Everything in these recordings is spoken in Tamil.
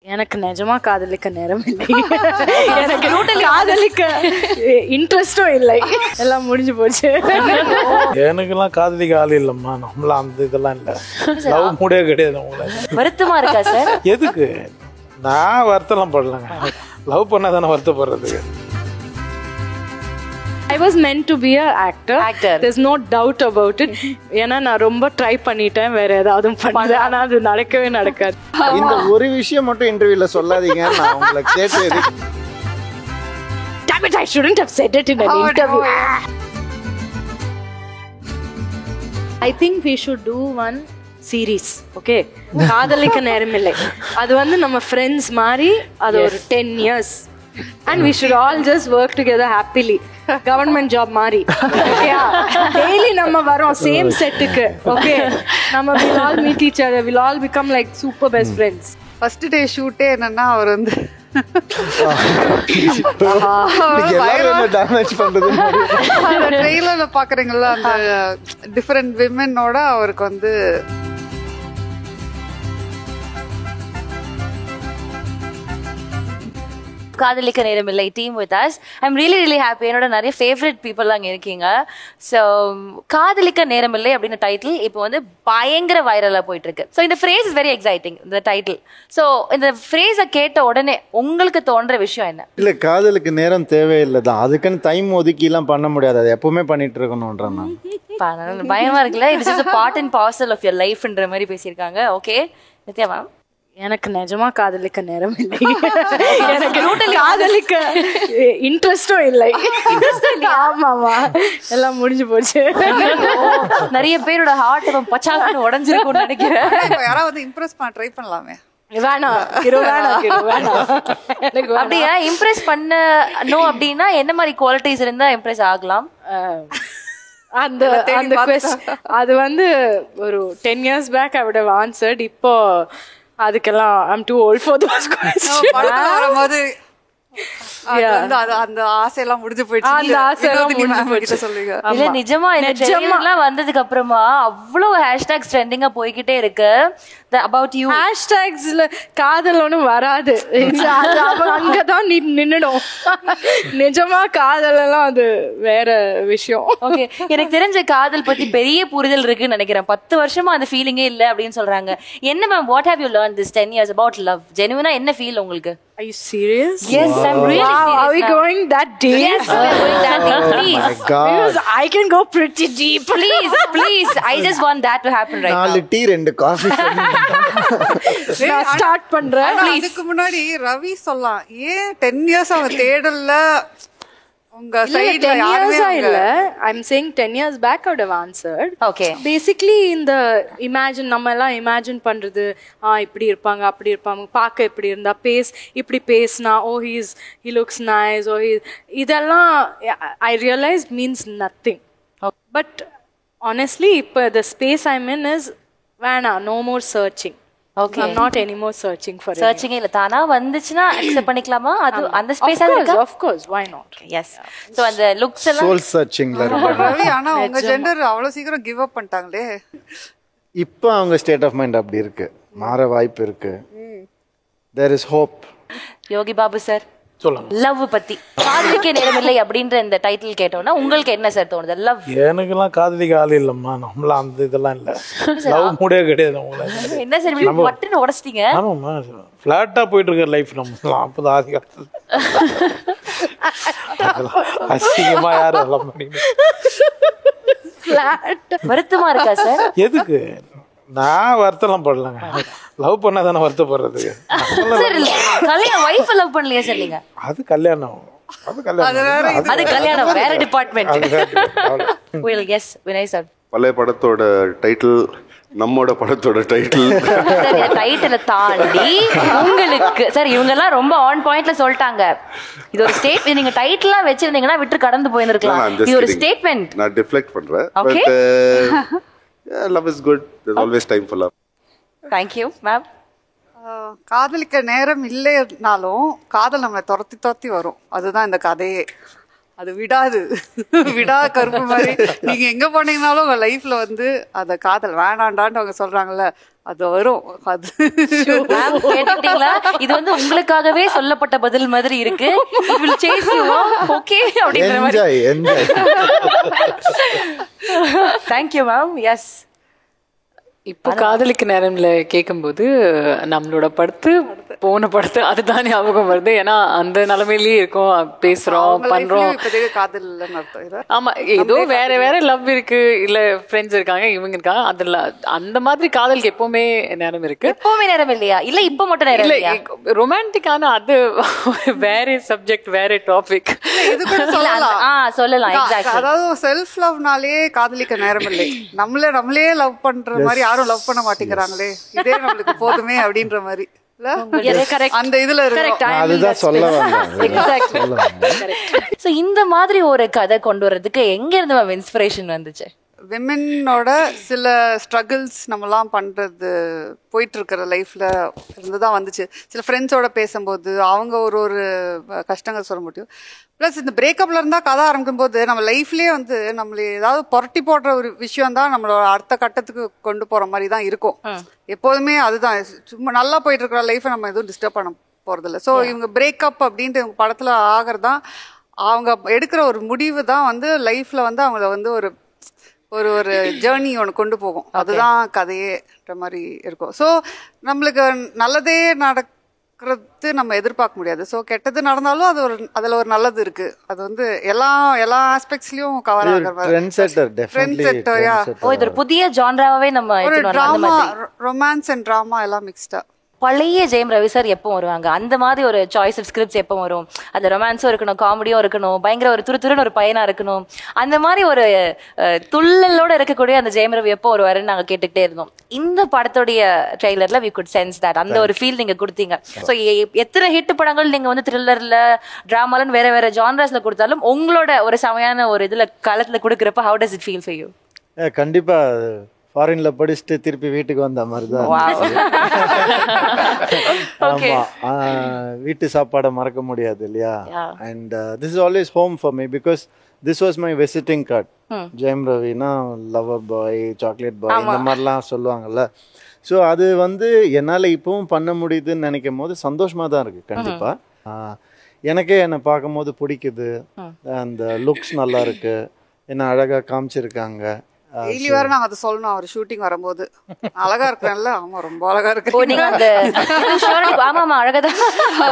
எனக்கு நிஜமா காதலிக்க நேரம் இல்லை. எனக்கு காதலிக்க இன்ட்ரெஸ்டும் இல்லை. எல்லாம் முடிஞ்சு போச்சு. எனக்குலாம் காதலிக்க ஆள் இல்லம்மா. நம்மளாம் அந்த இதெல்லாம் இல்லை. லவ் மூடே கிடையாது. உங்களை வருத்தமா இருக்கா சார்? எதுக்கு நான் வருத்தம்லாம் படலங்க. லவ் பண்ணா தானே வருத்தப்படுறது. I was meant to be an actor. There's no doubt about it. ஏன்னா நான் ரொம்ப ட்ரை பண்ணிட்டேன், வேற ஏதாவது பண்ணேன், ஆனா அது நடக்கவே நடக்காது. இந்த ஒரு விஷயம் மட்டும் இன்டர்வியூல சொல்லாதீங்க. நான் உங்களை கேட்டது. Damn it, I shouldn't have said it in an interview. I think we should do one series. Okay, காதலிக்க நேரமில்லை. அது வந்து நம்ம ஃப்ரெண்ட்ஸ் மாதிரி, அது ஒரு 10 years. And we should all just work together happily. Government job மாதிரி. Daily நம்ம வரோம் same setக்கு. Okay, நம்ம will all meet each other. We'll all become like super best friends. First day shoot என்னன்னா அவர் வந்து டேமேஜ் பண்றது அந்த ட்ரெய்லர்ல பாக்குறீங்களா, அந்த டிஃபரெண்ட் விமெனோட அவருக்கு வந்து காதலிக்க நேரமில்லை team with us. I'm really happy. என்னோட நிறைய ஃபேவரட் பீப்புள் அங்கே இருக்கீங்க. ஸோ காதலிக்க நேரமில்லை அப்படின்னு டைட்டில் இப்போ வந்து பயங்கர வைரலாக போயிட்டு இருக்கு. ஸோ இந்த ஃப்ரேஸ் இஸ் வெரி எக்ஸைட்டிங், இந்த டைட்டில். ஸோ இந்த ஃப்ரேஸை கேட்ட உடனே உங்களுக்கு தோன்ற விஷயம் என்ன? இல்ல, காதலுக்கு நேரம் தேவையில்லை தான். அதுக்குன்னு டைம் ஒதுக்கி எல்லாம் பண்ண முடியாது. அது எப்பவுமே பண்ணிட்டு இருக்கணும்ன்ற நான் பயமா இருக்குல்ல. It's just a part and parcel of your lifeன்ற மாதிரி பேசியிருக்காங்க. ஓகே நித்யா மேம், எனக்கு நிஜமா காதலிக்க நேரம் இல்லை. எனக்கு காதலிக்க இன்ட்ரெஸ்டும் இல்லை. ஆமாமா, எல்லாம் முடிஞ்சு போச்சு. நிறைய பேரோட ஹார்ட் பச்சாக்குன்னு உடஞ்சிருக்கும்னு நினைக்கிறேன். யாராவது வந்து இம்ப்ரெஸ் பண்ண ட்ரை பண்ணலாமே. அப்படியா இம்ப்ரெஸ் பண்ணணும் அப்படின்னா என்ன மாதிரி குவாலிட்டிஸ் இருந்தா இம்ப்ரெஸ் ஆகலாம்? அந்த அந்த क्वेश्चन அது வந்து ஒரு 10 years back I would have answered. இப்போ அதுக்கெல்லாம் I'm too old for those questions. வரும்போது அந்த ஆசையெல்லாம் முடிஞ்சு போயிடுச்சு. அந்த ஆசையெல்லாம் முடிஞ்சு போயிடுச்சு சொல்லுங்க. இல்ல நிஜமா இந்த ட்ரெய்லர்லாம் வந்ததுக்கு அப்புறமா அவ்வளவு ஹேஷ்டேக்ஸ் ட்ரெண்டிங்கா போய்கிட்டே இருக்கு. about you ஹேஷ்டேக்ஸ்ல காதல் ஒன்றும் வராது. அங்கதான் நின்னுடும். நிஜமா காதல் எல்லாம் அது வேற விஷயம். ஓகே, எனக்கு தெரிஞ்ச காதல் பத்தி பெரிய புரிதல் இருக்குன்னு நினைக்கிறேன். 10 வருஷமா அந்த ஃபீலிங்கே இல்ல அப்படின்னு சொல்றாங்க. என்ன ma'am, what have you learned this 10 years about love? ஜெனுவினா என்ன ஃபீல் உங்களுக்கு? Are you serious? Yes, I'm really serious. Are we going that deep? Yes, we're going that deep. Please. Oh my God. Because I can go pretty deep. Please. I just want that to happen right now. 4 tea 2 coffee நான் ஸ்டார்ட் பண்றேன். அதுக்கு முன்னாடி ரவி சொல்லலாம். ஏன் 10 இயர்ஸ் அவங்க தேடல்ல உங்க சைடுல 10 யாருமே years இல்ல. I'm saying 10 years back I would have answered. Okay. Basically இந்த imagine நம்ம எல்லாம் imagine பண்றது, இப்படி இருப்பாங்க அப்படி இருப்பாங்க, பார்க்க இப்படி இருந்தா இப்படி பேசினா, he looks nice, இதெல்லாம் I realized means nothing. But honestly இப்ப the space I'm in is no more searching. Okay. I'm not anymore searching for it. Searching இல்ல, தானா வந்துச்சுனா அக்செப்ட் பண்ணிக்கலாமா? அது அந்த ஸ்பேஸா இருக்கா? Of course, why not? Yes. So அந்த லுக்ஸ் எல்லாம் சோல் சர்ச்சிங்ல இருக்கு. ரவி ஆனா உங்க ஜெண்டர் அவ்வளவு சீக்கிரம் கிவ் அப் பண்ணிட்டாங்களே. இப்போ அவங்க ஸ்டேட் ஆஃப் மைண்ட் அப்படி இருக்கு. மாற வாய்ப்பு இருக்கு. There is hope. Yogi Babu sir சொல்லுங்க. லவ் பத்தி, காதலிக்க நேரமில்லை அப்படின்ற இந்த டைட்டில் கேட்டோம்னா உங்களுக்கு என்ன சார் தோணுது? லவ் எனக்குலாம் காதலிக்க ஆள் இல்லம்மா. நம்மளாம் அந்த இதெல்லாம் இல்லை. லவ் மூடே கிடையாது. உங்களை என்ன சார் இப்படி பட்டுன்னு உடைச்சிட்டீங்க? ஆமாம்மா, ஃப்ளாட்டா போயிட்டு இருக்க லைஃப் நம்மளாம். அப்போதான் ஆதி காலத்தில் அசிங்கமா யாரும் எல்லாம் பண்ணிங்க. வருத்தமா இருக்கா சார்? எதுக்கு நான் வருத்தம்லாம் படலங்க. லவ் பண்ணா தானே வருத்தப்படுறது. சார் கல்யாணம் வைஃப் லவ் பண்ணலையா சார் நீங்க? அது கல்யாணம். அது கல்யாணம் வேற department. well yes Vinay sir, பழைய படத்தோட டைட்டில் நம்மோட படத்தோட டைட்டில் டைட்டில தாண்டி உங்களுக்கு சார் இவங்க எல்லாம் ரொம்ப ஆன் பாயிண்ட்ல சொல்லிட்டாங்க. இது ஒரு ஸ்டேட்மெண்ட். நீங்க டைட்டிலா வச்சிருந்தீங்கன்னா விட்டு கடந்து போயிருக்கலாம். இது ஒரு ஸ்டேட்மெண்ட். நான் டிஃப்ளெக்ட் பண்றேன். But love is good. There's always time for love. Thank you ma'am. காதலிக்க நேரம் இல்லைனாலும் காதல் நம்ம துரத்தி வரும். அதுதான் இந்த கதையே. அது விடாது. விடா கருப்பு மாதிரி நீங்க எங்க போனீங்கனாலும் உங்க லைஃப்ல வந்து அந்த காதல் வேணாண்டான்னு அவங்க சொல்றாங்கல்ல, அது வரும். அது கேட்டுக்கிட்டீங்களா? இது வந்து உங்களுக்காகவே சொல்லப்பட்ட பதில் மாதிரி இருக்கு. ஓகே அப்படிங்கிற மாதிரி. Thank you ma'am. எஸ், இப்போ காதலிக்க நேரம்ல கேட்கும்போது நம்மளோட போன படத்து அதுதான் ஞாபகம் வருது. ஏன்னா அந்த நிலைமையிலேயே இருக்கோம், பேசுறோம், பண்றோம். ஆமா, ஏதோ வேற லவ் இருக்கு, இல்ல ஃப்ரெண்ட்ஸ் இருக்காங்க, இவங்க இருக்காங்க, அதுல அந்த மாதிரி காதலுக்கு எப்பவுமே நேரம் இருக்கு. எப்பவுமே நேரம் இல்லையா? இல்ல இப்ப மட்டும் நேரம் இல்லையா? ரொமான்டிக்கான அது வேற சப்ஜெக்ட், வேற டாபிக். இது கூட சொல்லலாம். அதாவது செல்ஃப் லவ்னாலே காதலிக்க நேரம் இல்லை. நம்மளே லவ் பண்ற மாதிரி யாரும் லவ் பண்ண மாட்டேங்கிறாங்களே, இதே நம்மளுக்கு போதுமே அப்படின்ற மாதிரி அந்த இதுல இந்த மாதிரி ஒரு கதை கொண்டு வர்றதுக்கு எங்க இருந்து மேம் இன்ஸ்பிரேஷன் வந்துச்சு? விமென்னோட சில ஸ்ட்ரகிள்ஸ் நம்மலாம் பண்ணுறது போயிட்டு இருக்கிற லைஃப்ல இருந்துதான் வந்துச்சு. சில ஃப்ரெண்ட்ஸோட பேசும்போது அவங்க ஒரு கஷ்டங்கள் சொல்ல முடியும். ப்ளஸ் இந்த பிரேக்கப்ல இருந்தா கதை ஆரம்பிக்கும் போது நம்ம லைஃப்லயே வந்து நம்மள ஏதாவது புரட்டி போடுற ஒரு விஷயம் தான் நம்மளோட அடுத்த கட்டத்துக்கு கொண்டு போற மாதிரி தான் இருக்கும். எப்போதுமே அதுதான், சும்மா நல்லா போயிட்டு இருக்கிற லைஃபை நம்ம எதுவும் டிஸ்டர்ப் பண்ண போறதில்ல. ஸோ இவங்க பிரேக்கப் அப்படின்ட்டு இவங்க படத்துல ஆகிறதான் அவங்க எடுக்கிற ஒரு முடிவு தான் வந்து லைஃப்ல வந்து அவங்கள வந்து ஒரு ஜேர்னி ஒன்று கொண்டு போகும். அதுதான் கதையேன்ற மாதிரி இருக்கும். ஸோ நம்மளுக்கு நல்லதே நடக்கிறது நம்ம எதிர்பார்க்க முடியாது. ஸோ கெட்டது நடந்தாலும் அதில் ஒரு நல்லது இருக்கு. அது வந்து எல்லா ஆஸ்பெக்ட்ஸ்லயும் கவர் ஆகிற இது ஒரு புதிய ஜான்ராவே நம்ம ஒரு டிராமா, ரொமான்ஸ் அண்ட் டிராமா எல்லாம் மிக்ஸ்டா. பழைய ஜெயம் ரவி சார் எப்போ வருவாங்க? அந்த மாதிரி ஒரு சாய்ஸ் ஆஃப் ஸ்கிரிப்ட்ஸ் எப்போ வரும்? அந்த ரொமான்ஸும் இருக்கணும், காமெடியும் இருக்கணும், பயங்கர ஒரு துருத்துருன்னு ஒரு பையனா இருக்கணும். அந்த மாதிரி ஒரு துள்ளலோட இருக்கக்கூடிய அந்த ஜெயம் ரவி எப்போ வருவாருன்னு நாங்கள் கேட்டுக்கிட்டே இருந்தோம். இந்த படத்துடைய ட்ரெய்லர்ல வி குட் சென்ஸ் தட் அந்த ஒரு ஃபீல் நீங்க கொடுத்தீங்க. ஸோ எத்தனை ஹிட் படங்கள் நீங்க வந்து த்ரில்லர்ல, டிராமாலன்னு வேற ஜான்ராஸ்ல கொடுத்தாலும் உங்களோட ஒரு செமையான ஒரு இதுல களத்துல கொடுக்குறப்ப how does it feel for you? கண்டிப்பா ஃபாரின்ல படிச்சுட்டு திருப்பி வீட்டுக்கு வந்த மாதிரி தான். ஆமா, வீட்டு சாப்பாடை மறக்க முடியாது இல்லையா? And this is always home for me because this was my visiting card. Jayam Raveena lover boy, chocolate boy, இந்த மாதிரிலாம் சொல்லுவாங்கல்ல. ஸோ அது வந்து என்னால் இப்பவும் பண்ண முடியுதுன்னு நினைக்கும் போது சந்தோஷமா தான் இருக்கு. கண்டிப்பா எனக்கே என்னை பார்க்கும் போது பிடிக்குது. அந்த லுக்ஸ் நல்லா இருக்கு, என்ன அழகா காமிச்சிருக்காங்க. டெய்லி வேற நாங்க அதை சொல்லணும். அவர் ஷூட்டிங் வரும்போது அழகா இருக்கிறேன்ல, ஆமா ரொம்ப அழகா இருக்கு.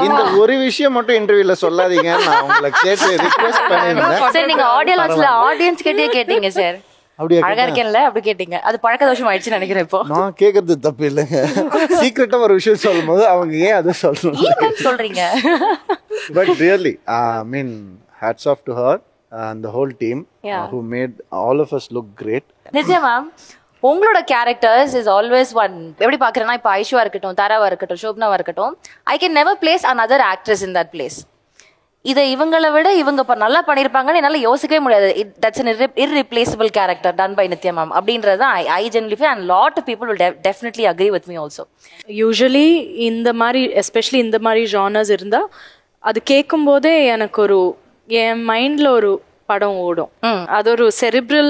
இந்த ஒரு விஷயம் மட்டும் இன்டர்வியூல சொல்லாதீங்க, நான் உங்களை கேட்டு ரிக்வெஸ்ட் பண்ணிருந்தேன். நீங்க ஆடியன்ஸ் கிட்டே கேட்டீங்க சார், அப்படியே அழகா இருக்கேன்ல அப்படி கேட்டீங்க. அது பழக்க தோஷம் ஆயிடுச்சு நினைக்கிறேன். இப்போ நான் கேக்குறது தப்பு இல்லைங்க. சீக்கிரட்டா ஒரு விஷயம் சொல்லும் போது அவங்க ஏன் அதை சொல்றீங்க? But really I mean hats off to her and the whole team who made all of us look great. நிஜமா உங்களோட கேரக்டர்ஸ் இஸ் ஆல்வேஸ் ஒன். எப்படி பாக்குறேன்னா, இப்போ ஐஷுவா இருக்கட்டும், தாராவா இருக்கட்டும், ஷோப்னாவா இருக்கட்டும், I can never place another actress in that place. இதை இவங்களை விட இவங்க நல்லா பண்ணிருப்பாங்கன்னு என்னால யோசிக்கவே முடியாது. That's an irreplaceable character done by Nithya ma'am அப்படின்றது I genuinely feel, and lot of people will definitely agree with me also. Usually இந்த மாதிரி எஸ்பெஷலி இந்த மாதிரி ஜானர்ஸ் இருந்தா அது கேட்கும் போதே எனக்கு என் மைண்ட்ல ஒரு படம் ஓடும். அது ஒரு செரிப்ரல்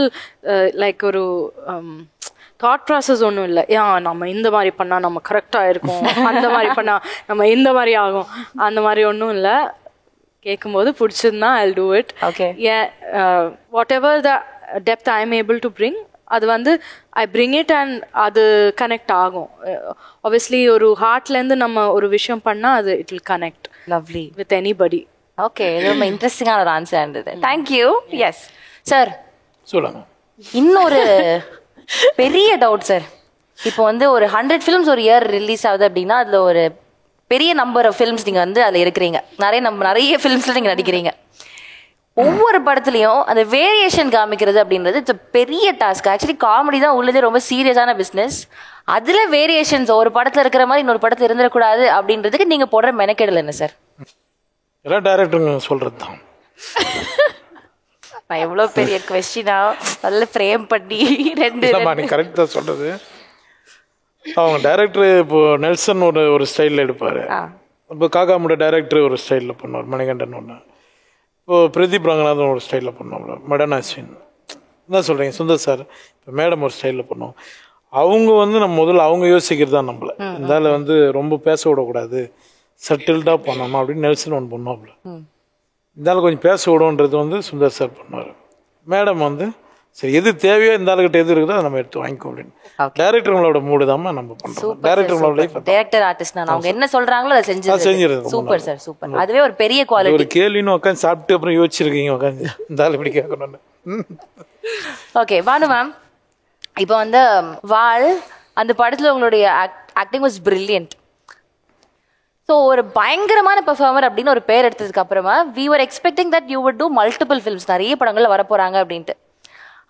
லைக் ஒரு தாட் ப்ராசஸ் ஒன்றும் இல்லை. நம்ம இந்த மாதிரி பண்ணா நம்ம கரெக்டா இருக்கும், அந்த மாதிரி பண்ணா நம்ம இந்த மாதிரி ஆகும், அந்த மாதிரி ஒன்றும் இல்லை. கேட்கும்போது பிடிச்சிருந்தா I'll do it. whatever the depth I am able to bring, அது வந்து I bring it and அது கனெக்ட் ஆகும். obviously ஒரு ஹார்ட்லேருந்து நம்ம ஒரு விஷயம் பண்ணா அது it will connect lovely with anybody. Okay, இது ரொம்ப இன்ட்ரெஸ்டிங்கான ஒரு ஆன்சர் இருந்தது. தேங்க்யூ. எஸ் சார், சொல்லுங்க. இன்னொரு பெரிய டவுட் சார். இப்போ வந்து ஒரு 100 ஃபிலிம்ஸ் ஒரு இயர் ரிலீஸ் ஆகுது அப்படின்னா அதுல ஒரு பெரிய நம்பர் ஆஃப் ஃபிலிம்ஸ் நீங்க வந்து அதுல இருக்கிறீங்க, நிறைய ஃபிலிம்ஸ்ல நீங்க நடிக்கிறீங்க. ஒவ்வொரு படத்துலயும் அந்த வேரியேஷன் காமிக்கிறது அப்படின்றது இட்ஸ் பெரிய டாஸ்க். ஆக்சுவலி காமெடி தான் உள்ளதே ரொம்ப சீரியஸான பிஸ்னஸ். அதுல வேரியேஷன்ஸ் ஒரு படத்துல இருக்கிற மாதிரி இன்னொரு படத்துல இருந்துடக்கூடாது அப்படின்றதுக்கு நீங்க போடுற மெனக்கெடல் என்ன சார்? எல்லாம் டைரக்டருங்க சொல்றது தான். நான் எவ்வளவு பெரிய கொஸ்டினா நல்ல ஃப்ரேம் பண்ணி நீ கரெக்டா சொல்றது. அவங்க டைரக்டர் இப்போ நெல்சன் ஒரு ஸ்டைலில் எடுப்பாரு, இப்போ காகாமுட டைரக்டர் ஒரு ஸ்டைலில் பண்ணுவார், மணிகண்டன் ஒன்று. இப்போது பிரதீப் ரங்கநாதன் ஒரு ஸ்டைலில் பண்ணோம்ல, மடன் அஸ்வின் என்ன சொல்கிறீங்க, சுந்தர் சார் இப்போ மேடம் ஒரு ஸ்டைலில் பண்ணோம். அவங்க வந்து நம்ம முதல்ல அவங்க யோசிக்கிறது தான் நம்மளை, இருந்தாலும் வந்து ரொம்ப பேச விடக்கூடாது, செட்டில்டாக பண்ணணும் அப்படின்னு நெல்சன் ஒன்று பண்ணோம்ல. இருந்தாலும் கொஞ்சம் பேச விடுன்றது வந்து சுந்தர் சார் பண்ணுவார். மேடம் வந்து சரி எது தேவையோ இந்த ஆளுகிட்ட எது இருக்குதோ அதை நம்ம எடுத்து வாங்கிக்கோ அப்படின்னு. டைரக்டருங்களோட மூடு தான் நம்ம பண்றோம். டைரக்டருங்களோட லைஃப் டைரக்டர் ஆர்டிஸ்ட் நான் அவங்க என்ன சொல்றாங்களோ அதை செஞ்சிருது. Super sir, super. அதுவே ஒரு பெரிய குவாலிட்டி. ஒரு கேள்வின்னு உட்காந்து சாப்பிட்டு அப்புறம் யோசிச்சிருக்கீங்க உட்காந்து இந்த ஆள் இப்படி கேட்கணும்னு. ஓகே பானு மேம், இப்போ வந்து வாள் அந்த படத்துல உங்களுடைய ஆக்டிங் வாஸ் பிரில்லியன்ட். ஸோ ஒரு பயங்கரமான பெர்ஃபார்மர் அப்படின்னு ஒரு பேர் எடுத்ததுக்கு அப்புறமா we were expecting that you would do multiple films, நிறைய படங்கள்ல வர போறாங்க அப்படின்ட்டு.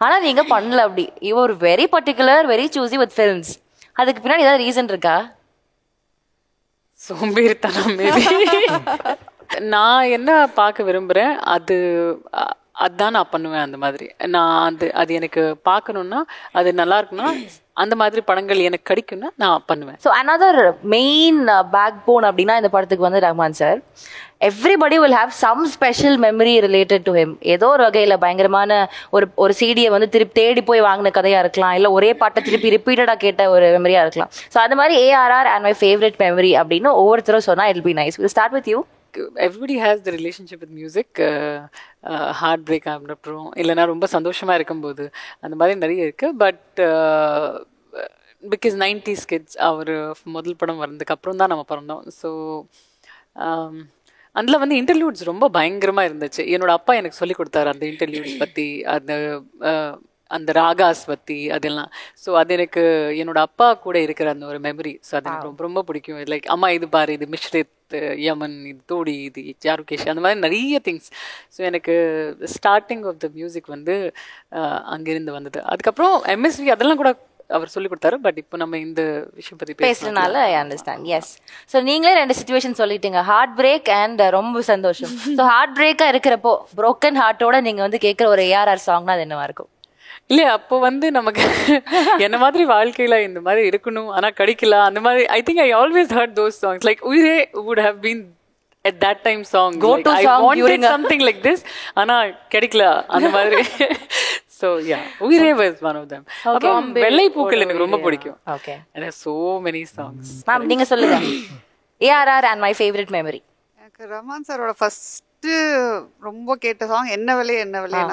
ஆனா நீங்க பண்ணல அப்படி. you were very particular, very choosy with films. அதுக்கு பின்னாடி ஏதாவது ரீசன் இருக்கா? சோம்பேறித்தனம் மேபி. நான் என்ன பார்க்க விரும்புகிறேன் அதுதான் நான் பண்ணுவேன். அந்த மாதிரி நான் அது எனக்கு பார்க்கணுன்னா, அது நல்லா இருக்குன்னா, அந்த மாதிரி படங்கள் எனக்கு கிடைக்கும்னா நான் பண்ணுவேன். So another main backbone அப்படின்னா இந்த படத்துக்கு வந்து Rahman sir. Everybody will have some special memory related to him. ஏதோ ஒரு வகையில் பயங்கரமான ஒரு சிடியை வந்து திருப்பி தேடி போய் வாங்கின கதையாக இருக்கலாம், இல்லை ஒரே பாட்டை திருப்பி ரிப்பீட்டடாக கேட்ட ஒரு மெமரியாக இருக்கலாம். ஸோ அது மாதிரி ARR and my favourite memory அப்படின்னு ஒவ்வொருத்தரும் சொன்னால் it be nice. Will start with you. Everybody has the relationship with music. Heart break ஆகினப்புறம் இல்லைனா ரொம்ப சந்தோஷமாக இருக்கும்போது அந்த மாதிரி நிறைய இருக்குது. பட் பிகாஸ் 90s கிட்ஸ் அவர் முதல் படம் வந்ததுக்கப்புறம் தான் நம்ம பிறந்தோம். ஸோ அதில் வந்து இன்டர்வியூட்ஸ் ரொம்ப பயங்கரமாக இருந்துச்சு. என்னோட அப்பா எனக்கு சொல்லி கொடுத்தாரு அந்த இன்டர்வியூட்ஸ் பற்றி, அந்த ராகாஸ் பற்றி அதெல்லாம். ஸோ அது எனக்கு என்னோட அப்பா கூட இருக்கிற அந்த ஒரு மெமரி. ஸோ அது எனக்கு ரொம்ப ரொம்ப பிடிக்கும். லைக் அம்மா இது பாரு, இது மிஷ்ரித், யமன், இது தோடி, இது ஜாருகேஷ், அந்த மாதிரி நிறைய திங்ஸ். ஸோ எனக்கு ஸ்டார்டிங் ஆஃப் த மியூசிக் வந்து அங்கிருந்து வந்தது. அதுக்கப்புறம் எம்எஸ்வி அதெல்லாம் கூட அவர் சொல்லி கொடுத்தாரு. பட் இப்போ நம்ம இந்த விஷயம் பற்றி பேசுறதுனால ஐ அண்டர்ஸ்டாண்ட். எஸ். ஸோ நீங்களே 2 சிச்சுவேஷன் சொல்லிட்டீங்க, ஹார்ட் பிரேக் அண்ட் ரொம்ப சந்தோஷம். ஸோ ஹார்ட் பிரேக்காக இருக்கிறப்போ ப்ரோக்கன் ஹார்ட்டோட நீங்கள் வந்து கேட்குற ஒரு ஏஆர்ஆர் சாங்னா அது என்னவா இருக்கும்? இல்லையா, அப்போ வந்து நமக்கு என்ன மாதிரி வாழ்க்கையில இந்த மாதிரி இருக்கணும் ஆனா கிடைக்கல அந்த மாதிரி. I think I always heard those songs. Like Uyire would have been at that time song, go to like, song I wanted during something like this ஆனா கிடைக்கல அந்த மாதிரி. So yeah, உயிரே was one of them. அப்புறம் வெள்ளை பூக்கள் எனக்கு ரொம்ப பிடிக்கும். Okay, and there are so many songs. Ma'am நீங்க சொல்லுங்க. ARR and my favorite memory. எனக்கு ரஹ்மான் சாரோட ஃபர்ஸ்ட் ரொம்ப கேட்ட சாங் என்ன விலையே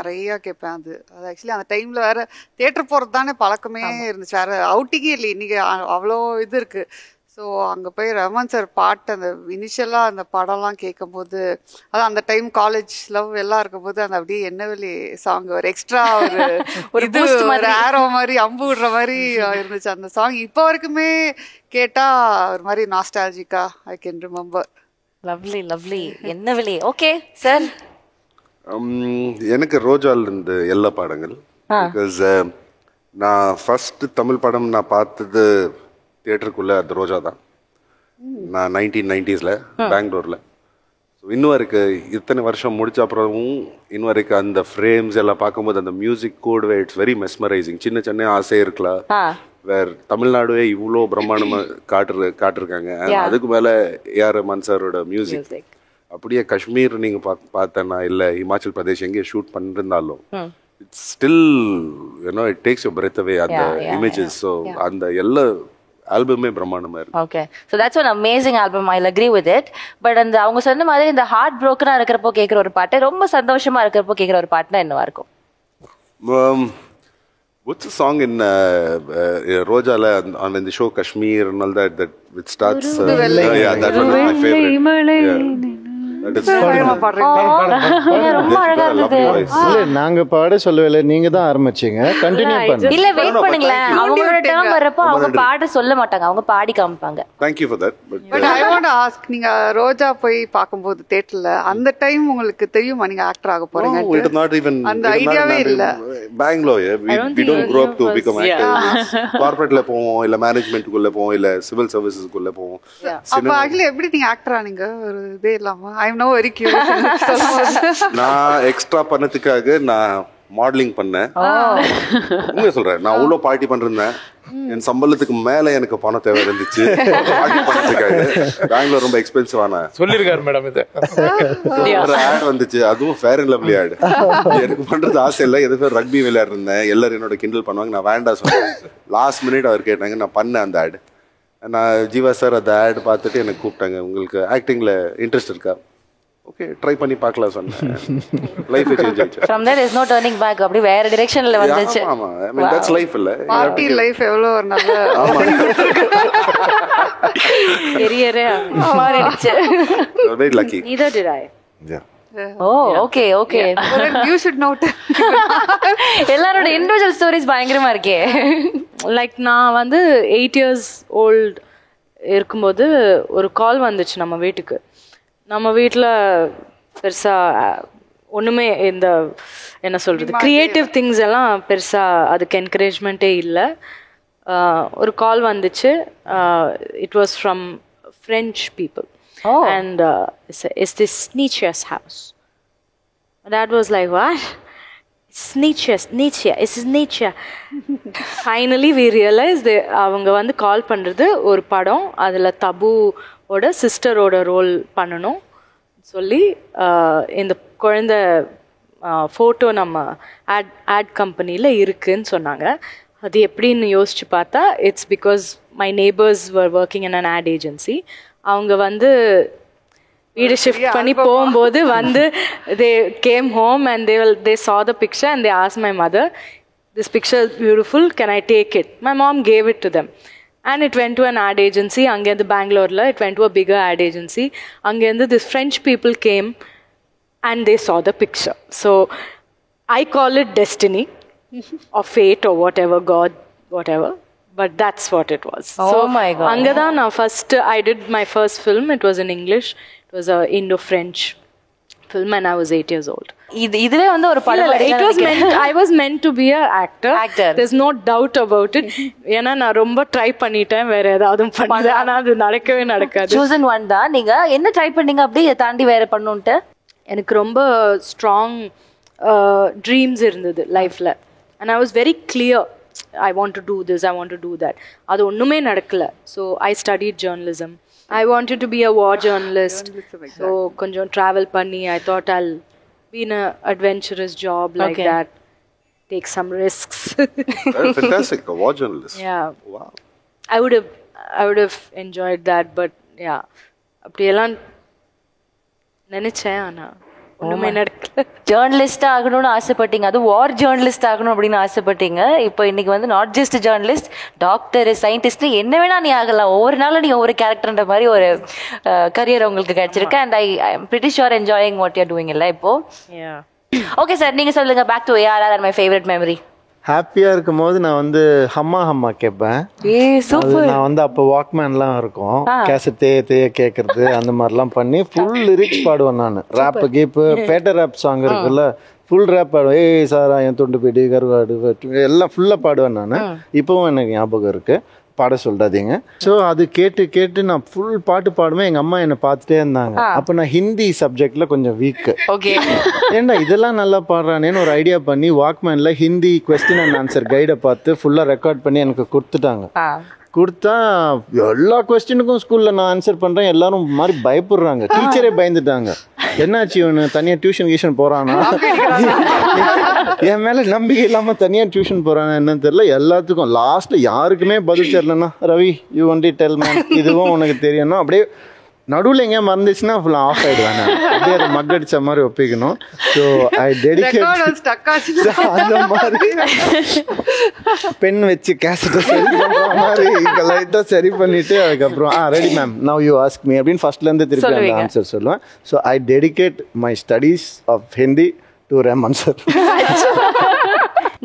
நிறைய கேட்பேன். அது ஆக்சுவலி அந்த டைம்ல வேற தியேட்டர் போறது தானே பழக்கமே இருந்துச்சு, வேற அவுட்டிங்கே இல்லை. இன்னைக்கு அவ்வளோ இது இருக்கு. ஸோ அங்கே போய் ரஹ்மான் சார் பாட்டு அந்த இனிஷியலாக அந்த படம்லாம் கேட்கும்போது, அதான் அந்த டைம் காலேஜ் லவ் எல்லாம் இருக்கும்போது அந்த அப்படியே என்ன வெளி சாங் ஒரு எக்ஸ்ட்ரா ஒரு இது ஒரு ஆரோ மாதிரி அம்பு விடுற மாதிரி இருந்துச்சு அந்த சாங். இப்போ வரைக்குமே கேட்டால் ஒரு மாதிரி நாஸ்டாலஜிக்கா I can remember. Lovely lovely. என்ன வெளி. Okay sir. எனக்கு ரோஜால இருந்து எல்லா பாடங்கள். பிகாஸ் நான் ஃபர்ஸ்ட் தமிழ் படம் நான் பார்த்தது தியேட்டருக்குள்ள அது ரோஜா தான். நான் 1990s பெங்களூர்ல. ஸோ இன்னும் இருக்கு இத்தனை வருஷம் முடிச்ச அப்புறமும் இன்னும் இருக்கு அந்த ஃப்ரேம்ஸ் எல்லாம் பார்க்கும்போது அந்த மியூசிக் கூடவே இட்ஸ் வெரி மெஸ்மரைசிங். சின்ன சின்ன ஆசை இருக்கலாம், வேற தமிழ்நாடுவே இவ்வளோ பிரம்மாண்டமா காட்டிருக்காங்க. அதுக்கு மேல ஏஆர் ரஹ்மான் சாரோட மியூசிக் அப்படியே காஷ்மீர் நீங்க பார்த்தேன்னா இல்ல ஹிமாச்சல் பிரதேஷ் எங்கே ஷூட் பண்ணிருந்தாலும் it's still you know it takes your breath away அந்த இமேஜஸ். ஸோ அந்த எல்லா ஆல்பமே பிரம்மாண்டமா இருக்கு. Okay, so that's one amazing album. I agree with it. But அந்த அவங்க சொன்ன மாதிரி இந்த ஹார்ட் ப்ரோக்கனா இருக்கிறப்போ கேட்குற ஒரு பாட்டு, ரொம்ப சந்தோஷமா இருக்கிறப்போ கேட்குற ஒரு பாட்டுனா என்னவா இருக்கும்? What's the song in Rojala on the show Kashmir and all that which starts yeah, that one is my favorite. நாங்க பாட சொல்லவே, நீங்க தான் ஆரம்பிச்சீங்க. கண்டினியூ பண்ணுங்க. இல்ல வெயிட் பண்ணுங்களேன், அவங்களோட டர்ன் வரப்போ அவங்க பாட சொல்ல மாட்டாங்க, அவங்க பாடி காமிப்பாங்க. Thank you for that. But I want to ask, நீங்க ரோஜா போய் பாக்கும்போது தியேட்டர்ல அந்த டைம் உங்களுக்கு தெரியுமா நீங்க ஆக்டர் ஆக போறீங்க? No, it is not even அந்த ஐடியாவே இல்ல. Bangalore, we don't grow up to become actors. Corporate ல போவோம், இல்ல மேனேஜ்மென்ட் குள்ள போவோம், இல்ல சிவில் சர்வீசஸ் குள்ள போவோம். அப்ப actually எப்படி நீங்க ஆக்டர் ஆனீங்க? ஒரு இதே இல்லாம I am now very curious. நான் எக்ஸ்ட்ரா பண்ணதுக்காக நான் மாடலிங் பண்ணேன். உண்மையை சொல்றேன், நான் அவ்வளோ பார்ட்டி பண்ணிருந்தேன். என் சம்பளத்துக்கு மேல எனக்கு பணம் தேவை இருந்துச்சு பார்ட்டி பண்ணதுக்காக. பெங்களூர் ரொம்ப எக்ஸ்பென்சிவான சொல்லியிருக்காரு மேடம் இது. ஒரு ஆட் வந்துச்சு, அதுவும் ஃபேர் அண்ட் லவ்லி ஆட். எனக்கு பண்றது ஆசை இல்லை, எது பேர் ரக்பி விளையாடுறேன், எல்லாரும் என்னோட கிண்டல் பண்ணுவாங்க, நான் வேண்டாம் சொன்னேன். லாஸ்ட் மினிட் அவர் கேட்டாங்க, நான் பண்ணேன் அந்த ஆட். நான் ஜீவா சார் அந்த ஆட் பார்த்துட்டு எனக்கு கூப்பிட்டாங்க, உங்களுக்கு ஆக்டிங்ல இன்ட்ரெஸ்ட் இருக்கா? ஓகே ட்ரை பண்ணி பார்க்கலாம் சொன்னேன். லைஃப் சேஞ்ச் ஆயிடுச்சு. From there is no turning back. அப்படி வேற டைரக்ஷன்ல வந்துச்சு. ஆமா, I mean that's life இல்ல. பார்ட்டி லைஃப் எவ்வளவு ஒரு நல்ல கெரியரே மாறிடுச்சு. Very lucky. Neither did I. Yeah. Okay okay. you should note. எல்லாரோட இண்டிவிஜுவல் ஸ்டோரிஸ் பயங்கரமா இருக்கே. லைக் நான் வந்து 8 years old இருக்கும்போது ஒரு கால் வந்துச்சு நம்ம வீட்டுக்கு. நம்ம வீட்டில் பெருசாக ஒன்றுமே இந்த என்ன சொல்கிறது க்ரியேட்டிவ் திங்ஸ் எல்லாம் பெருசாக அதுக்கு என்கரேஜ்மெண்ட்டே இல்லை. ஒரு கால் வந்துச்சு. It was from French people and is this நீச்சியஸ் house. Dad was like, what? It's Nietzsche. It's Nietzsche. Finally we realized அவங்க வந்து கால் பண்ணுறது ஒரு படம், அதில் தபுவோட சிஸ்டரோட ரோல் பண்ணணும் சொல்லி இந்த குழந்தை ஃபோட்டோ நம்ம ஆட் கம்பெனியில் இருக்குதுன்னு சொன்னாங்க. அது எப்படின்னு யோசிச்சு பார்த்தா it's because my neighbours were working in an ad agency. அவங்க வந்து வீடு ஷிஃப்ட் பண்ணி போகும்போது வந்து they came home and they saw the picture and they asked my mother, this picture is beautiful, can I take it? My mom gave it to them and it went to an ad agency. Angendhu Bangalore la it went to a bigger ad agency. Angendhu this French people came and they saw the picture. So I call it destiny or fate or whatever, God, whatever. But that's what it was. Oh my God. Angada na first I did my first film. It was in English. It was a Indo-French film and I was 8 years old. இதுல வந்து ஒரு படம் It was meant, I was meant to be a actor. There's no doubt about it. ஏன்னா நான் ரொம்ப ட்ரை பண்ணிட்டேன் வேற ஏதாவது பண்ணது, ஆனா அது நடக்கவே நடக்காது. chosen one தான். நீங்க என்ன ட்ரை பண்ணீங்க அப்படியே தாண்டி வேற பண்ணுன்ட்டு? எனக்கு ரொம்ப ஸ்ட்ராங் ட்ரீம்ஸ் இருந்தது லைஃப்ல and I was very clear. I want to do this, I want to do that. அது ஒண்ணுமே நடக்கல. So I studied journalism. I wanted to be a war journalist. So கொஞ்சம் travel பண்ணி I thought I'll be in a adventurous job like that. Take some risks. Fantastic, a war journalist. Yeah. Wow. I would have enjoyed that, but yeah. அப்படியெல்லாம் நினைச்சேன் ஆனா ஒண்ணுமே நடக்கல. ஜேர்னலிஸ்ட் ஆகணும்னு ஆசைப்பட்டீங்க, அது வார் ஜேர்னலிஸ்ட் ஆகணும் அப்படின்னு ஆசைப்பட்டீங்க. இப்போ இன்னைக்கு வந்து not just journalist, doctor, scientist, என்ன வேணா நீ ஆகலாம். ஒவ்வொரு நாளும் நீங்க ஒவ்வொரு கேரக்டர்ன்ற மாதிரி ஒரு கரியர் உங்களுக்கு கிடைச்சிருக்கு. And I am pretty sure enjoying what you are doing இல்ல இப்போ. ஓகே சார், நீங்க சொல்லுங்க. Back to ARR and my favorite memory. ஹாப்பியாக இருக்கும் போது நான் வந்து ஹம்மா கேட்பேன். நான் வந்து அப்போ வாக்மேன்லாம் இருக்கும், கேசட் தேய கேட்கறது அந்த மாதிரிலாம் பண்ணி ஃபுல் லிரிக்ஸ் பாடுவேன் நான். Rap keep better rap song இருக்குல்ல, ஃபுல் ரேப் பாடுவேன். ஏய் சாரா என் துண்டு பிடி கருவாடு எல்லாம் ஃபுல்லாக பாடுவேன் நான். இப்போவும் எனக்கு ஞாபகம் இருக்குது, பாட சொல்றாதீங்க. ஸோ அது கேட்டு நான் ஃபுல் பாட்டு பாடுவேன். எங்கள் அம்மா என்னை பார்த்துட்டே இருந்தாங்க. அப்போ நான் ஹிந்தி சப்ஜெக்டில் கொஞ்சம் வீக்கு. ஏண்டா இதெல்லாம் நல்லா பாடுறானேன்னு ஒரு ஐடியா பண்ணி வாக்மேனில் ஹிந்தி கொஸ்டின் அண்ட் ஆன்சர் கைடை பார்த்து ஃபுல்லாக ரெக்கார்ட் பண்ணி எனக்கு கொடுத்துட்டாங்க. கொடுத்தா எல்லா கொஸ்டினுக்கும் ஸ்கூலில் நான் ஆன்சர் பண்ணுறேன். எல்லாரும் மாதிரி பயப்படுறாங்க, டீச்சரே பயந்துட்டாங்க. என்னாச்சு இவனு தனியாக டியூஷன் போகிறானா, என் மேலே நம்பிக்கை இல்லாமல் தனியாக டியூஷன் போகிறானா என்னன்னு தெரியல. எல்லாத்துக்கும் லாஸ்ட்டில் யாருக்குமே பதில் தெரியலன்னா, Ravi you only tell man, இதுவும் உனக்கு தெரியணும். அப்படியே நடுவில் எங்கேயா மறந்துச்சுன்னா ஃபுல் ஆஃப் ஆகிடுவேன். அப்படியே அதை மக்கடிச்ச மாதிரி ஒப்பிக்கணும். ஸோ ஐ டெடிகேட் அந்த மாதிரி பென் வச்சு கேசட்டை சரி பண்ணுற மாதிரி லைட்டாக சரி பண்ணிவிட்டு அதுக்கப்புறம் ready ma'am now you ask me அப்படின்னு ஃபர்ஸ்ட்லேருந்து திருப்பி அந்த ஆன்சர் சொல்லுவேன். So I dedicate my studies of Hindi to Rahman sir.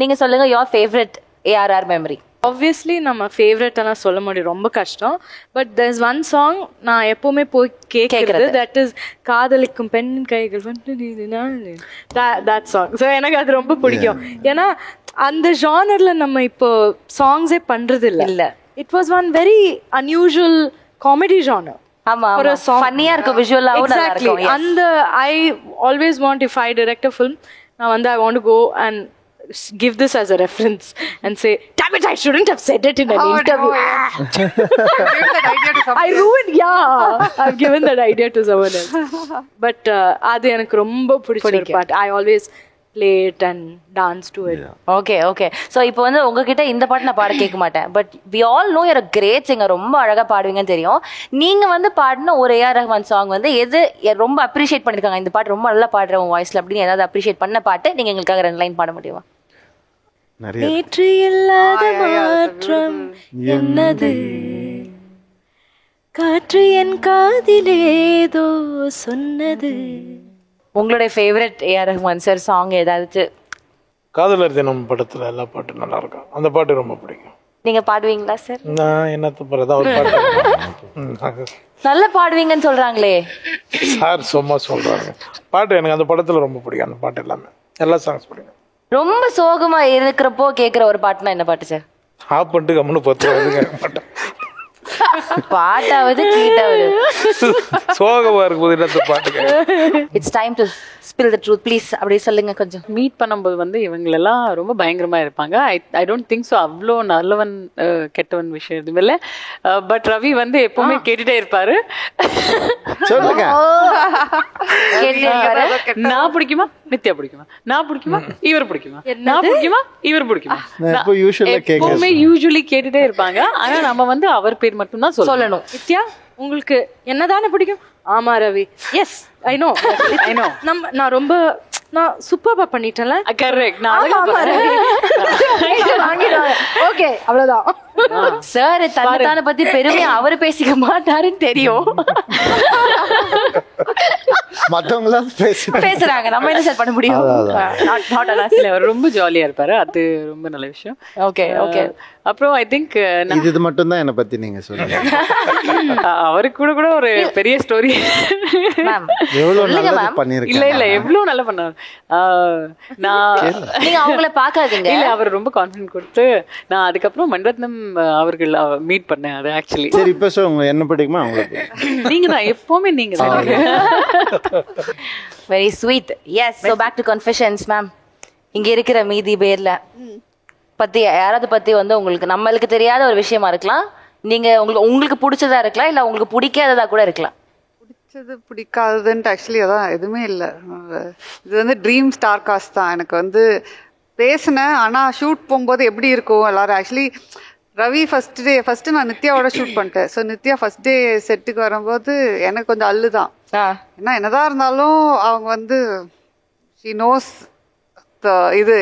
நீங்கள் சொல்லுங்கள் your favorite ARR memory. Obviously நம்ம ஃபேவரட்டெல்லாம் சொல்ல முடியும், ரொம்ப கஷ்டம். பட் there's one song நான் எப்போவுமே போய் கேட்கறது, தட் இஸ் காதலிக்கும் பெண்ணின் கைகள் வந்து that song. ஸோ எனக்கு அது ரொம்ப பிடிக்கும். ஏன்னா அந்த ஜானரில் நம்ம இப்போ சாங்ஸே பண்ணுறது இல்லை. It was one very unusual comedy genre. ஒரு ஃபன்னியாக இருக்கும், விஷுவலாகவும் நல்லா இருக்கும். அந்த I always want, if I direct a film, நான் வந்து I want to go and give this as a reference and say, damn it, I shouldn't have said it in an interview. I ruined, I've given that idea to someone else. But அது எனக்கு ரொம்ப பிடிச்ச ஒரு பாட்டு. I always play it and dance to it. Okay okay. So இப்போ வந்து உங்ககிட்ட இந்த பாட்டு நான் பாட கேட்க மாட்டேன், but we all know your great singer, ரொம்ப அழகாக பாடுவீங்கன்னு தெரியும். நீங்கள் வந்து பாடின ஒரு ஏஆர் ரஹ்மான் சாங் வந்து எது ரொம்ப அப்ரிஷியேட் பண்ணியிருக்காங்க, இந்த பாட்டு ரொம்ப நல்லா பாடுற உன் வாய்ஸில் அப்படின்னு ஏதாவது அப்ரிஷியேட் பண்ண பாட்டு நீங்கள் எங்களுக்காக 2 லைன் பாட முடியுமா? நேற்று இல்லாத மாற்றம் என்னது, காற்று என் காதிலேதோ சொன்னது. உங்களுடைய favourite A R Rahman sir song ஏதாவது? காதலர் தினம் படத்துல எல்லா பாட்டும் நல்லா இருக்கும், அந்த பாட்டு ரொம்ப பிடிக்கும். நீங்க பாடுவீங்களா சார்? நான் என்னத்த போறதா ஒரு பாட்டு நல்லா பாடுவீங்கன்னு சொல்றாங்களே சார், சும்மா சொல்றாங்க. பாட்டு எனக்கு அந்த படத்துல ரொம்ப பிடிக்கும், அந்த பாட்டு எல்லாமே எல்லா சாங்ஸ் பிடிக்கும். ரொம்ப சோகமா இருக்கிறப்போ கேட்குற ஒரு பாட்டுனா என்ன பாட்டு சார்? ஆஃப் பண்ணிட்டு கம்முன்னு 10 கேட்க மாட்டேன். பாட்டாவது கீட்டாவது சோகமா இருக்கும்போது என்ன பாட்டு கேட்க. It's time to spill the truth please, அப்படியே சொல்லுங்க கொஞ்சம். மீட் பண்ணும்போது வந்து இவங்களெல்லாம் ரொம்ப பயங்கரமா இருப்பாங்க. ஐ டோன்ட் திங்க் ஸோ அவ்வளோ நல்லவன் கெட்டவன் விஷயம் எதுவும் இல்லை. பட் ரவி வந்து எப்பவுமே கேட்டுட்டே இருப்பாரு. சொல்லுங்க. நான் பிடிக்குமா, நித்யா பிடிக்குமா, நான் பிடிக்குமா, இவர் பிடிக்குமா, நான் பிடிக்குமா, இவர் பிடிக்குமா, எப்பவுமே யூசுவலி கேட்டுட்டே இருப்பாங்க. ஆனா நம்ம வந்து அவர் பேர் மட்டும் தான் சொல்லணும். நித்யா உங்களுக்கு என்னதானே பிடிக்கும்? ஆமா ரவி. எஸ் ஐ நோ நான் ரொம்ப நான் சூப்பரா பண்ணிட்டேன்ல. கரெக்ட். ஓகே அவ்வளவுதான். சார் தன்னைத்தான பத்தி பெருமையா அவரு பேசிக்க மாட்டாருன்னு தெரியும். மத்தவங்களாம் பேசுறாங்க, நம்ம என்ன சார் பண்ண முடியும்? அவர் ரொம்ப ஜாலியா இருப்பாரு, அது ரொம்ப நல்ல விஷயம். Okay okay. அப்புறம் ஐ திங்க் இது மட்டும் தான் என்ன பத்தி நீங்க சொல்லுங்க. அவருக்கு கூட ஒரு பெரிய ஸ்டோரி. எவ்வளவு நல்லா பண்ணிருக்கீங்க. இல்ல இல்ல எவ்வளவு நல்லா பண்ணாரு. நீங்க அவங்கள பாக்காதீங்க. இல்ல அவர் ரொம்ப கான்ஃபிடன்ட் கொடுத்து நான் அதுக்கப்புறம் மணிரத்னம் அவர்கள் மீட் பண்ணேன். அது ஆக்சுவலி சரி. இப்ப சொல்லுங்க என்ன பிடிக்குமா உங்களுக்கு? நீங்க தான் எப்பவுமே நீங்க தான். Very sweet. Yes. So back to confessions ma'am. இங்க இருக்கிற மீதி பேர்ல பத்தி யாராவது பத்தி வந்து உங்களுக்கு நம்மளுக்கு தெரியாத ஒரு விஷயமா இருக்கலாம், நீங்க உங்களுக்கு பிடிச்சதா இருக்கலாம், இல்ல உங்களுக்கு பிடிக்காததா கூட இருக்கலாம். பிடிச்சது பிடிக்காததுன்ட்டு ஆக்சுவலி அதான் எதுவுமே இல்லை. இது வந்து ட்ரீம் ஸ்டார் காஸ்ட் தான். எனக்கு வந்து பேசினேன், ஆனால் ஷூட் போகும்போது எப்படி இருக்கும் எல்லாரும். ஆக்சுவலி ரவி ஃபர்ஸ்ட் நான் நித்யாவோட ஷூட் பண்ணிட்டேன். ஸோ நித்யா ஃபர்ஸ்ட் டே செட்டுக்கு வரும்போது எனக்கு கொஞ்சம் அல்லு தான். ஏன்னா என்னதான் இருந்தாலும் அவங்க வந்து ஷி நோஸ் இது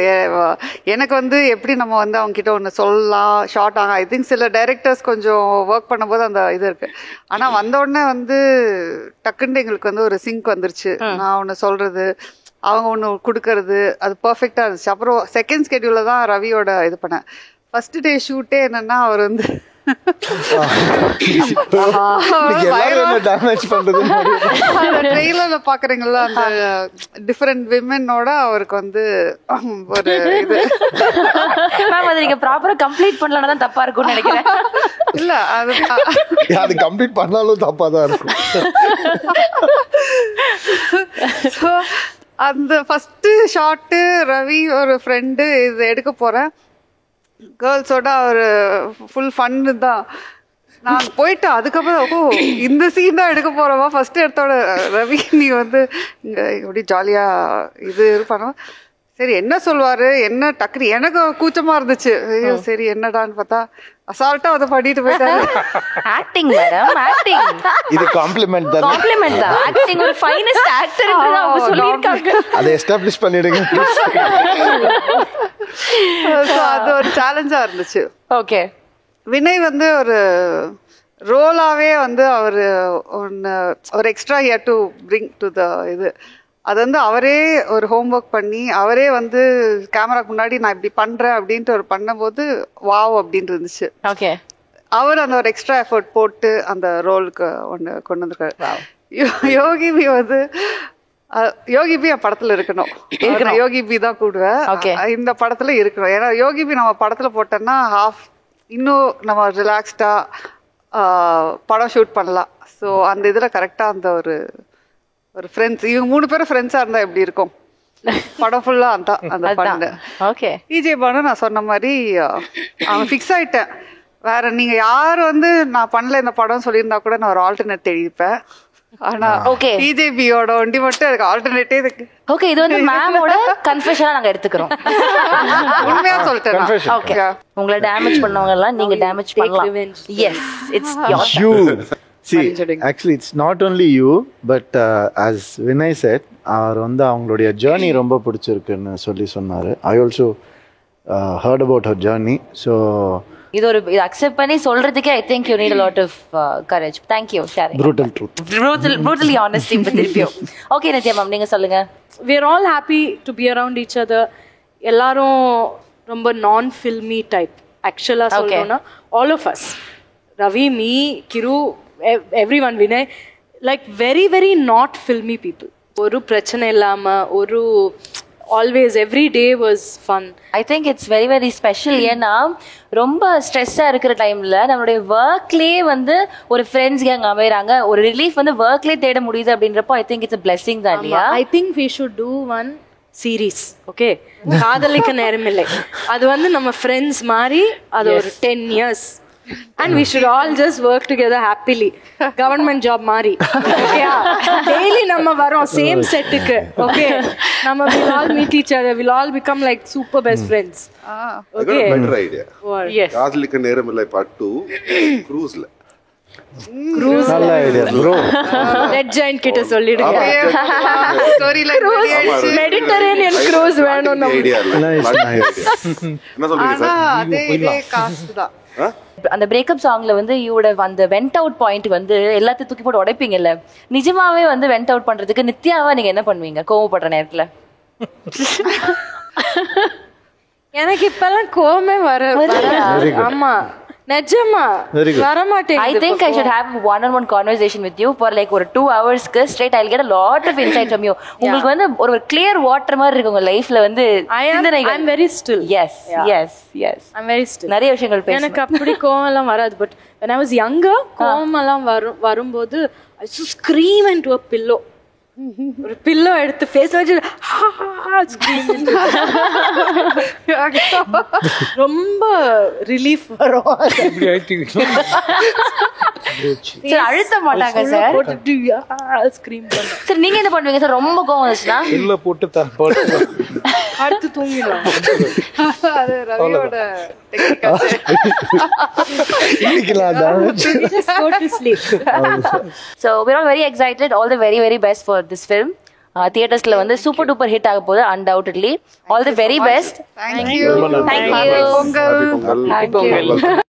எனக்கு வந்து எப்படி நம்ம வந்து அவங்க கிட்ட ஒன்று சொல்லலாம் ஷார்ட் ஆகும். ஐ திங்க் சில டைரக்டர்ஸ் கொஞ்சம் ஒர்க் பண்ணும்போது அந்த இது இருக்கு. ஆனால் வந்த உடனே வந்து டக்குன்னு எங்களுக்கு வந்து ஒரு சிங்க் வந்துருச்சு. நான் ஒன்று சொல்றது, அவங்க ஒன்று கொடுக்கறது, அது பர்ஃபெக்டாக இருந்துச்சு. அப்புறம் செகண்ட் ஸ்கெடியூலில் தான் ரவியோட இது பண்ணேன். ஃபர்ஸ்ட் டே ஷூட்டே என்னன்னா அவர் வந்து ட்ரெய்லர்ல பாக்குறீங்களா அந்த டிஃபரெண்ட் விமெனோட அவருக்கு வந்து ஒரு இது நீங்க ப்ராப்பரா கம்ப்ளீட் பண்ணலன்னா தான் தப்பா இருக்கும்னு நினைக்கிறேன். இல்ல அது கம்ப்ளீட் பண்ணாலும் தப்பா தான் இருக்கும். அந்த ஃபர்ஸ்ட் ஷாட்டு ரவி ஒரு ஃப்ரெண்டு இது எடுக்க போறேன், கேர்ள்ஸோட ஒரு ஃபுல் ஃபன்னு தான். நான் போயிட்டு அதுக்கப்புறம் இந்த சீன் தான் எடுக்க போறோமா ஃபர்ஸ்ட் எடுத்தோட ரவி நீ வந்து இங்க எப்படி ஜாலியா இது பண்ணோம். சரி என்ன சொல்வாரு என்ன டக்குனு எனக்கு கூச்சமா இருந்துச்சு. ஐயோ சரி என்னடான்னு பார்த்தா அசால்ட்டா அதை பண்ணிட்டு போயிட்டாரு. Acting madam, acting. இது காம்ப்ளிமெண்ட் தான். காம்ப்ளிமெண்ட் தான். ஆக்டிங் ஒரு ஃபைனஸ்ட் ஆக்டர் என்று அவங்க சொல்லிருக்காங்க. அதை எஸ்டாப்லிஷ் பண்ணிடுங்க. அது ஒரு சேலஞ்சா இருந்துச்சு. ஓகே. வினய் வந்து ஒரு ரோலாவே வந்து அவர் ஒரு extra here to bring to the இது. அது வந்து அவரே ஒரு ஹோம்ஒர்க் பண்ணி அவரே வந்து கேமராக்கு முன்னாடி நான் இப்படி பண்றேன் அப்படின்ட்டு ஒரு பண்ணும்போது வாவ் அப்படின்னு இருந்துச்சு. ஓகே. அவர் அந்த ஒரு எக்ஸ்ட்ரா எஃபர்ட் போட்டு அந்த ரோலுக்கு ஒன்று கொண்டு வந்திருக்காரு. யோகிபி வந்து யோகிபி என் படத்துல இருக்கணும். யோகிபி தான் கூடுவேன் இந்த படத்துல இருக்கணும். ஏன்னா யோகிபி நம்ம படத்துல போட்டோம்னா இன்னும் நம்ம ரிலாக்ஸ்டா படம் ஷூட் பண்ணலாம். ஸோ அந்த இதில் கரெக்டாக அந்த ஒரு ஃப்ரெண்ட்ஸ், இவங்க 3 பேரும் ஃப்ரெண்ட்ஸாக இருந்தால் எப்படி இருக்கும் படம் ஃபுல்லா அந்த பண்ணு. ஓகே. விஜய் பானு நான் சொன்ன மாதிரி அவன் ஃபிக்ஸ் ஆயிட்டேன். வேற நீங்க யார் வந்து நான் பண்ணல இந்த படம் சொல்லியிருந்தா கூட நான் ஒரு ஆல்டர்னேட் தேடிப்பேன். ஆனா Okay. பிஜேபியோட ஒண்டி மட்டும் எனக்கு ஆல்டர்னேட்டே இருக்கு. ஓகே, இது வந்து மேமோட கன்ஃபெஷனா நாங்க எடுத்துக்கிறோம். உண்மையா சொல்லிட்டேன். ஓகே, உங்களை டேமேஜ் பண்ணவங்க எல்லாம் நீங்க டேமேஜ் பண்ணலாம். Yes, it's your You see, actually it's not only you, but as Vinay said, அவர் வந்து அவங்களுடைய ஜேர்னி ரொம்ப பிடிச்சிருக்குன்னு சொன்னாரு. I also heard about her journey. So இது அக்செப்ட் பண்ணி சொல்றதுக்கே I think you need a lot of courage. Thank you sharing. brutal truth. brutally honesty with you. Okay, Nithya ma'am நீங்க சொல்லுங்க. We are all happy to be around each other. எல்லாரும் ரொம்ப நான் ஃபில்மி டைப். ஆக்சுவலா சொல்லணும்னா all of us, Ravi, me, Kiru, everyone, Vinay, like very very not filmy people. ஒரு பிரச்சனை இல்லாம ஒரு always every day was fun. I think it's very very special. ஏன்னா ரொம்ப ஸ்ட்ரெஸ்ஸா இருக்கிற டைம்ல நம்மளுடைய ஒர்க்லயே வந்து ஒரு ஃப்ரெண்ட்ஸ் கேங் அமையறாங்க, ஒரு ரிலீஃப் வந்து ஒர்க்லயே தேட முடியுது அப்படின்றப்போ I think it's a blessing தான் இல்லையா? I think we should do one series. Okay, காதலிக்க நேரமில்லை. அது வந்து நம்ம ஃப்ரெண்ட்ஸ் மாதிரி அது ஒரு 10 years and we should all just work together happily. Government job mari. Okay, daily நம்ம வரோம் same set க்கு. Okay, நம்ம will all meet each other, we'll all become like super best friends. Okay, better idea. Yes, காதலிக்க நேரமில்லை part 2 cruise-ல. நல்ல ஐடியா ப்ரோ. ரெட் ஜாயின்ட் கிட்ட சொல்லிடுங்க. ஸ்டோரி லைன் மெடிட்டரேனியன் cruise வேணும் நம்ம. ஐடியா இல்ல. என்ன சொல்றீங்க ஆனா சார்? அதே காஸ்ட் தான். அந்த பிரேக்கப் சாங்ல வந்து யூட அந்த வெண்ட் அவுட் பாயிண்ட் வந்து எல்லாத்தையும் தூக்கி போட்டு உடைப்பீங்கல்ல, நிஜமாவே வந்து வெண்ட் அவுட் பண்றதுக்கு நித்யாவா நீங்க என்ன பண்ணுவீங்க கோவப்படுற நேரத்துல? எனக்கு இப்பெல்லாம் கோவமே வராது. ஆமா நிஜமா வர மாட்டேங்குது. I think I should have one-on-one conversation with you for like ஒரு 2 hours straight. I'll get a lot of insight from you. உங்களுக்கு வந்து ஒரு clear water மாதிரி இருக்கு உங்க லைஃப்ல வந்து. I'm very still. Yes, yes, yes. I'm very still. நிறைய விஷயங்கள் பேசுங்க. எனக்கு அப்படி கோவம் எல்லாம் வராது. But when I was younger, கோவம் எல்லாம் வரும்போது I used to scream into a pillow. ஒரு பில்லோ எடுத்து ஃபேஸ் வச்சு ரொம்ப ரிலீஃப் வரும். சார் அழுத்த மாட்டாங்க சார், ஸ்கிரீம் பண்ண. சார் நீங்க என்ன பண்ணுவீங்க சார் ரொம்ப கோவம் வந்துச்சுன்னா? இல்ல போட்டு அடுத்து தூங்கிடுவாங்க. அது ரவியோட technique. Just go to sleep. So we're all very excited. All the very very best for this film. Theatresல வந்து சூப்பர் டூப்பர் ஹிட் ஆக போகுது undoubtedly. All the very best. Thank you. Thank you. Pongal. Happy Pongal.